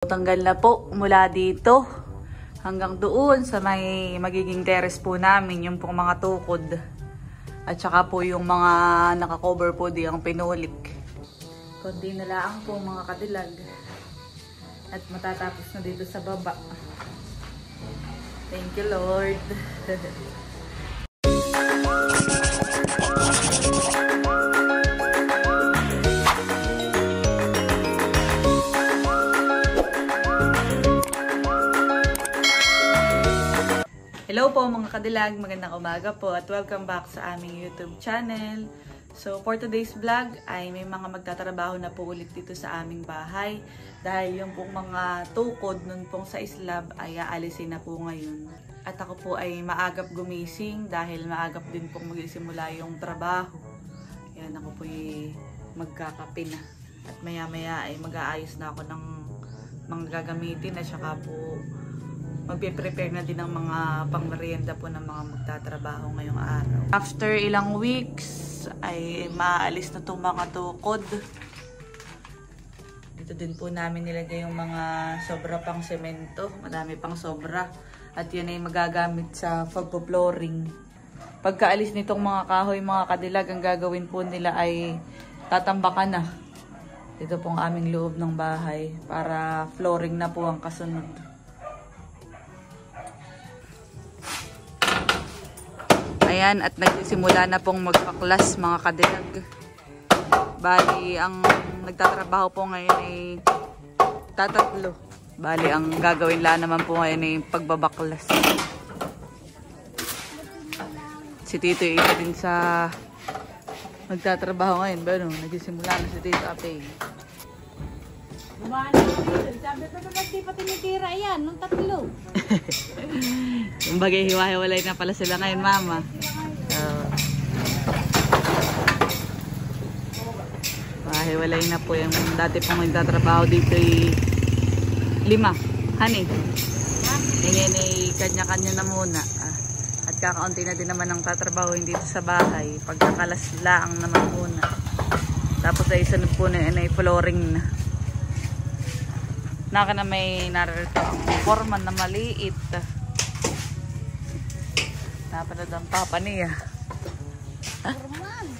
Tanggal na po mula dito hanggang doon sa may magiging terrace po namin, yung pong mga tukod. At saka po yung mga nakakover po di ang pinulik. Kundi na lang po mga kadilag. At matatapos na dito sa baba. Thank you, Lord. Hello po mga kadilag, magandang umaga po at welcome back sa aming YouTube channel. So for today's vlog ay may mga magtatrabaho na po ulit dito sa aming bahay dahil yung pong mga tukod nun pong sa slab ay aalisin na po ngayon. At ako po ay maagap gumising dahil maagap din pong magsisimula yung trabaho. Yan, ako po ay magkakape na at maya maya ay mag-aayos na ako ng mga gagamitin at saka po magpe-prepare na din ng mga pangmerienda po ng mga magtatrabaho ngayong araw. After ilang weeks ay maalis na itong mga tukod. Dito din po namin nilagay yung mga sobra pang semento. Madami pang sobra. At yun ay magagamit sa pagpo-flooring. Pagkaalis nitong mga kahoy, mga kadilag, ang gagawin po nila ay tatambakan na. Ito pong aming loob ng bahay para flooring na po ang kasunod. Ayan, at nagsisimula na pong magpaklas mga kadilag. Bali, ang nagtatrabaho po ngayon ay tatatlo. Bali, ang gagawin lang naman po ngayon ay pagbabaklas. Si Tito ay isa din sa nagtatrabaho ngayon. Pero nagsisimula na si Tito Ape. Sabi ko na di pa tinitira yan, nung tatlo. Yung bagay hiwa-hiwalay na pala sila ngayon, Mama. Hiwalay na po yung dati pong nagtatrabaho dito ay 5. Honey. Ngayon ay kanya-kanya na muna. At kakaunti na din naman ang tatrabaho dito sa bahay. Pagkakalas laang naman muna. Tapos ay sunod po na yun ay flooring na. Naka na may narito ang foreman na maliit. Napanood ang papa niya. Foreman.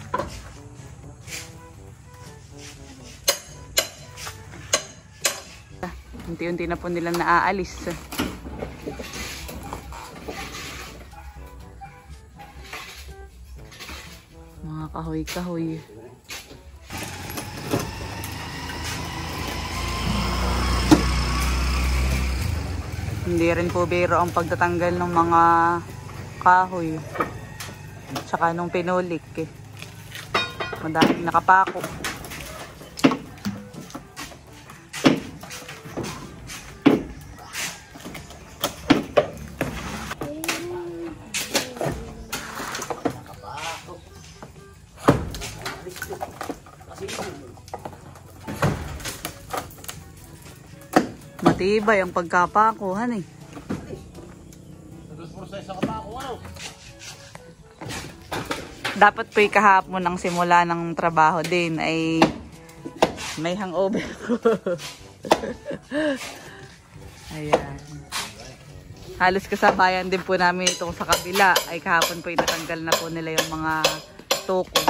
Unti-unti na po nilang naaalis. Mga kahoy-kahoy. Hindi rin po biro ang pagtatanggal ng mga kahoy. Tsaka nung pinulik eh. Madaming nakapako. Matibay ang pagkapakuhan eh. Dapat po'y kahapon ang simula ng trabaho din ay may hangover ko. Ayan. Halos kasabayan din po namin itong sa kabila ay kahapon po'y natanggal na po nila yung mga tukod.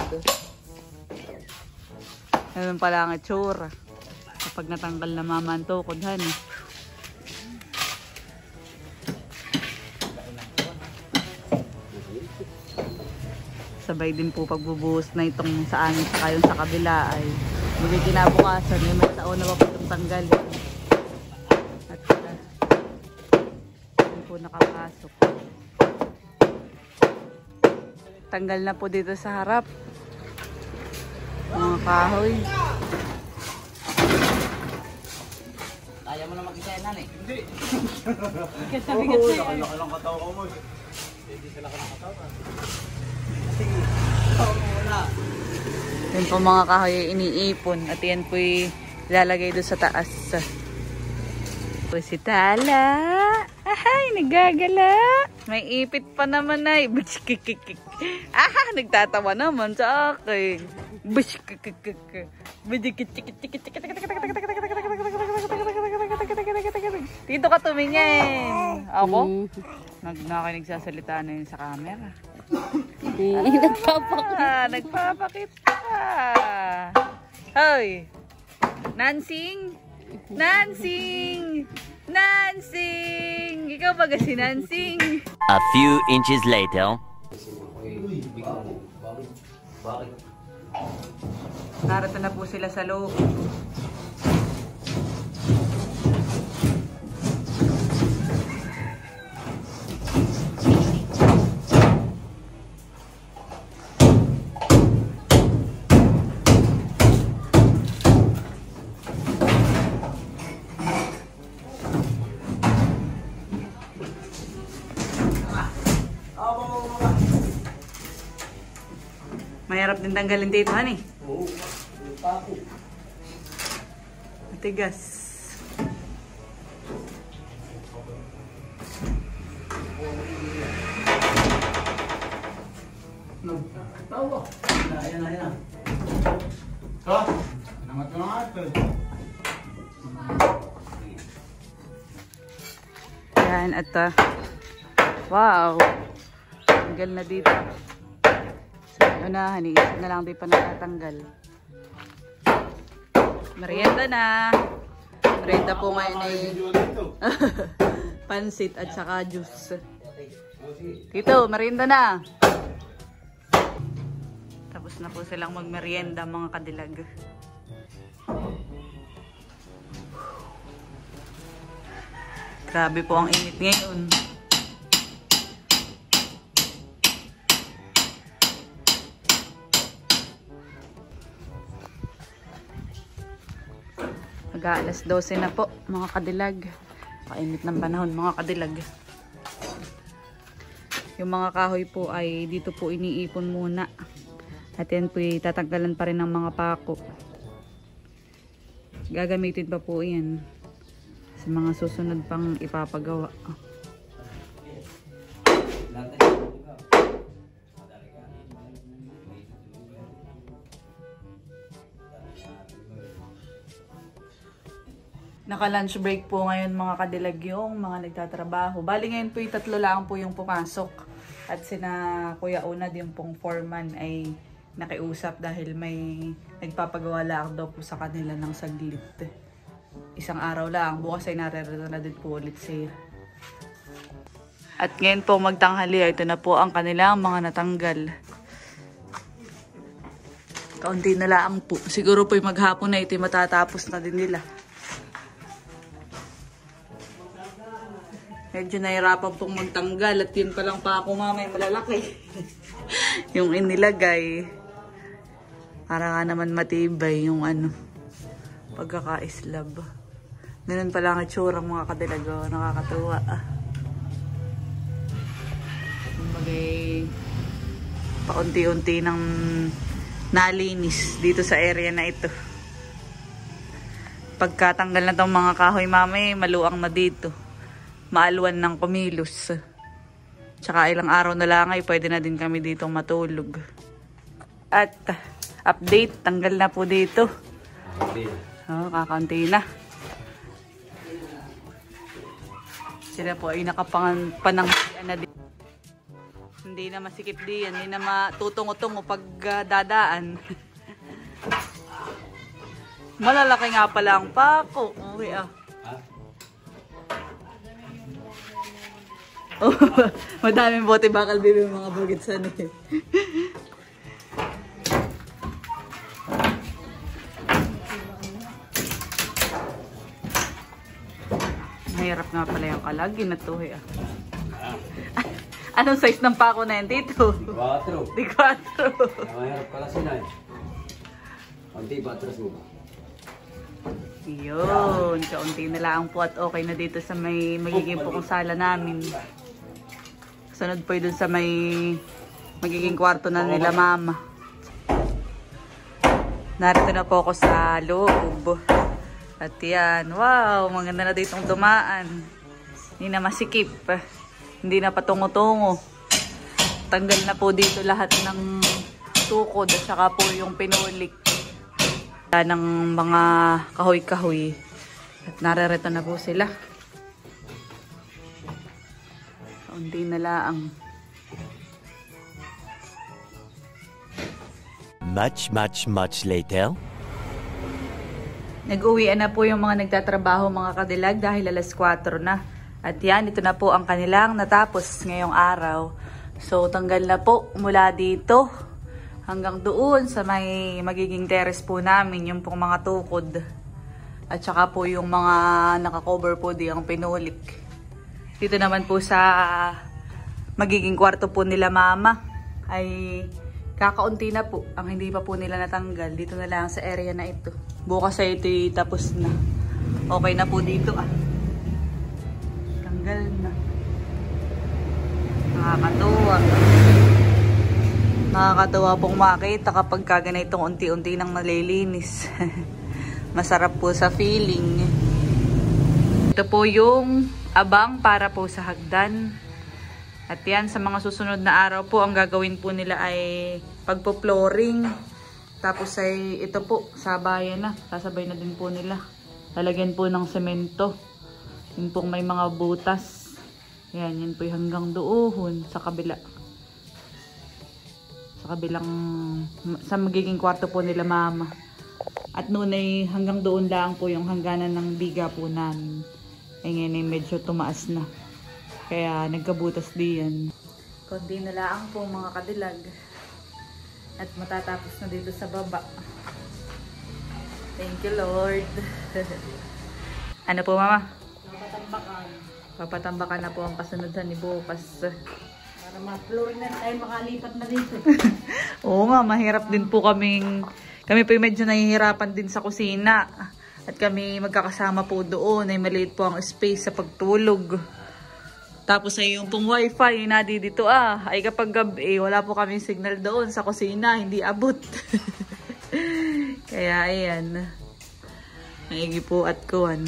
Ganun pala ang itsura kapag natanggal na Mama ang tukod, honey. Sabay din po pagbubuhos na itong sa amin sa yung sa kabila ay magkikinabukasan may taon na pa po itong tanggalin. At hindi po nakapasok. Tanggal na po dito sa harap mga kahoy. Kaya mo na mag-isa yan, Nanay? Hindi. Bigat-bigat sa'yo. Laki lang katawa mo. Hindi sila ka nakatawa. Yan po mga kahoy iniipon at yan po ilalagay doon sa taas. Po si Tala. Ay, nagagala. May ipit pa naman ay. Aha, nagtatawa naman sa akin. Dito ka tumingin. Ako? Nakinig sa salita na yun sa camera. Nagpapakita ka. Hoy! Nansing! Nansing! Nansing! Ikaw ba si Nansing? A few inches later. Narito na po sila sa loob. Mahirap din tanggalin dito, honey. Oo, pa ako. Matigas. Tawa. Ayan. Ha? Namat mo nga ito. Yan, at wow. Tanggal na dito. Unahan, isa na lang di pa natatanggal. Merienda na. Merienda po ngayon ay pansit at saka juice. Dito, merienda na. Tapos na po silang magmerienda mga kadilag. Grabe po ang init ngayon. Mag-aalas 12 na po mga kadilag. Painit ng panahon mga kadilag. Yung mga kahoy po ay dito po iniipon muna. At yan po tatanggalan pa rin ng mga pako. Gagamitin pa po yan sa mga susunod pang ipapagawa. Naka-lunch break po ngayon mga kadilag yung mga nagtatrabaho. Bali ngayon po yung 3 lang po yung pumasok. At sina Kuya Unad yung pong foreman ay nakiusap dahil may nagpapagawa lang daw po sa kanila ng saglit. Isang araw lang. Bukas ay narerito na din po ulit siya. At ngayon po magtanghali, ito na po ang kanilang mga natanggal. Kaunti na lang po. Siguro po yung maghapon na ito matatapos na din nila. Medyo nahirapan pong magtanggal at yun pa lang pa ako mamay malalaki. Yung inilagay. Para nga naman matibay yung pagkaka-islab. Ganun pala ang itsura mga kadilago. Nakakatuwa. Kumagay paunti-unti ng nalinis dito sa area na ito. Pagkatanggal na tong mga kahoy mamay, maluang na dito. Maalwan ng kumilos. Tsaka ilang araw na lang ay pwede na din kami dito matulog. At update, tanggal na po dito. Kakaunti na. Sila po ay nakapanangkian na din. Hindi na masikip diyan, hindi na matutungo-tungo pag dadaan. Malalaki nga pala ang pako. Okay Oh, madaming bote bakal bibi mga bagitsan eh. Mahirap nga pala yung kalagi na to eh. Anong size ng pako na yan dito? 4. Di 4. Mahirap pala sila eh. Kunti 4 mo. Yun, kaunti na lang po at okay na dito sa may magiging pukong sala namin. Sunod po dun sa may magiging kwarto na nila mama. Narito na po ako sa loob. At yan, wow, maganda na ditong dumaan. Hindi na masikip. Hindi na patungo-tungo. Tanggal na po dito lahat ng tukod at saka po yung pinulik ng mga kahoy-kahoy. At nararito na po sila. Kaunti na laang. Much later. Nag-uwian na po yung mga nagtatrabaho mga kadilag dahil alas 4 na. At yan, ito na po ang kanilang natapos ngayong araw. So, tanggal na po mula dito hanggang doon sa may magiging terrace po namin, yung pong mga tukod. At saka po yung mga nakakover po di ang pinulik. Dito naman po sa magiging kwarto po nila mama ay kakaunti na po. Ang hindi pa po nila natanggal, dito na lang sa area na ito. Bukas ay ito'y tapos na. Okay na po dito ah. Tanggal na. Nakakatuwa. Nakakatuwa pong makita kapag kaganitong unti-unti nang nalilinis. Masarap po sa feeling. Ito po yung abang para po sa hagdan. At yan, sa mga susunod na araw po, ang gagawin po nila ay pagpo-flooring. Tapos ay ito po, sabayan na. Sasabay na din po nila. Lalagyan po ng semento. Yun pong may mga butas. Yan, yan po yung hanggang doon sa kabila. Sa kabilang, sa magiging kwarto po nila mama. At noon ay hanggang doon lang po yung hangganan ng biga po namin. Ay ngayon ay medyo tumaas na. Kaya nagkabutas diyan. Kundi na lang po mga kadilag. At matatapos na dito sa baba. Thank you Lord. Ano po mama? Papatambakan. Papatambakan na po ang kasunodhan ni bukas. Para ma-flooring na tayo makalipat na dito. Oo nga, mahirap din po kami po medyo nahihirapan din sa kusina. At kami magkakasama po doon. Ay maliit po ang space sa pagtulog. Tapos ay yung pong wifi na dito ay kapag gabi wala po kami signal doon sa kusina, hindi abot. Kaya ayan. Maigi po at kuwan.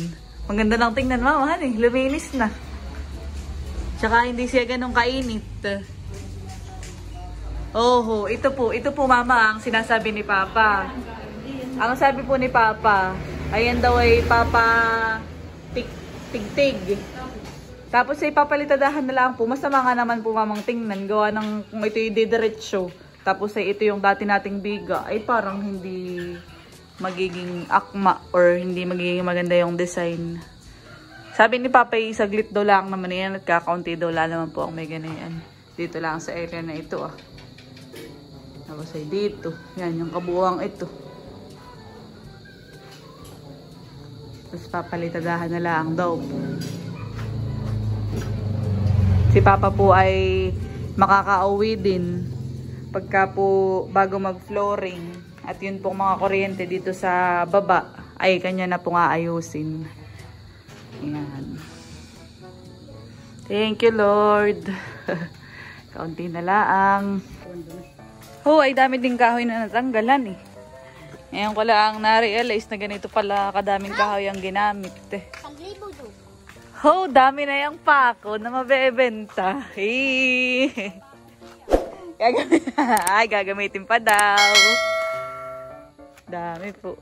Maganda lang tingnan mama, luminis na. Tsaka hindi siya ganun kainit. Oho, ito po mama ang sinasabi ni Papa. Ang sabi po ni Papa, ayan daw ay Papa tig-tig. Tapos ay papalitadahan na lang po. Masama nga naman po mamang tingnan. Gawa ng kung ito yung didiretso. Tapos ay ito yung dati nating biga. Ay parang hindi magiging akma or hindi magiging maganda yung design. Sabi ni Papa ay saglit daw lang naman yan at kakaunti daw lang naman po ang may ganyan. Dito lang sa area na ito ah. Tapos ay dito. Yan yung kabuuang ito. Tapos papalitadahan na lang daw po. Si Papa po ay makakauwi din pagka po bago mag-flooring. At yun pong mga kuryente dito sa baba ay kanya na pong aayusin. Ayan. Thank you Lord. Kaunti na laang. Oh, ay dami din kahoy na natanggalan eh. Ngayon ko lang na-realize na ganito pala kadaming kahoy ang ginamit eh. Oh, dami na yung pako na mabebenta. Ay, gagamitin pa daw. Dami po.